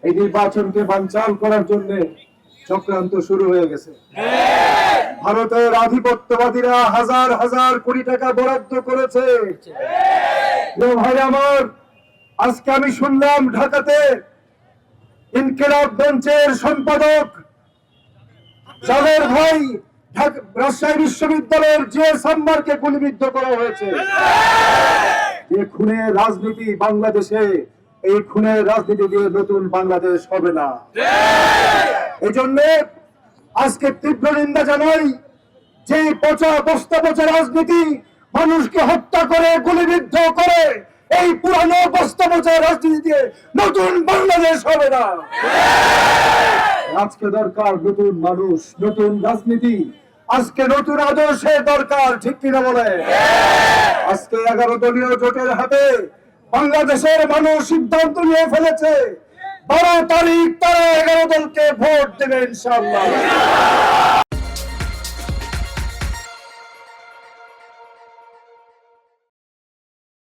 এই নির্বাচনকে বানচাল করার জন্য চক্রান্ত শুরু হয়ে গেছে। ভারতের আধিপত্যবাদীরা হাজার হাজার কোটি টাকা বরাদ্দ করেছে। ভাই আমার, আজকে আমি শুনলাম ঢাকাতে ইনকিলাব মঞ্চের সম্পাদক যাদের ভাই রাজশাহী বিশ্ববিদ্যালয়ের যে সাম্মারকে গুলিবিদ্ধ করা হয়েছে। যে খুনের রাজনীতি বাংলাদেশে, এই খুনের রাজনীতি দিয়ে নতুন বাংলাদেশ হবে না। এই জন্য আজকে তীব্র নিন্দা জানাই যে পচা বস্তা পচা রাজনীতি, মানুষকে হত্যা করে গুলিবিদ্ধ করে, এই পুরানো বস্তা পচা রাজনীতি দিয়ে নতুন বাংলাদেশ হবে না। আজকে দরকার নতুন মানুষ, নতুন রাজনীতি, আজকে নতুন আদর্শের দরকার, ঠিক কিনা বলে? আজকে 11 দলীয় জোটের হাতে বাংলাদেশের মানুষ সিদ্ধান্ত নিয়ে ফেলেছে 12 তারিখ তারা 11 দলকে ভোট দেবে ইনশাআল্লাহ।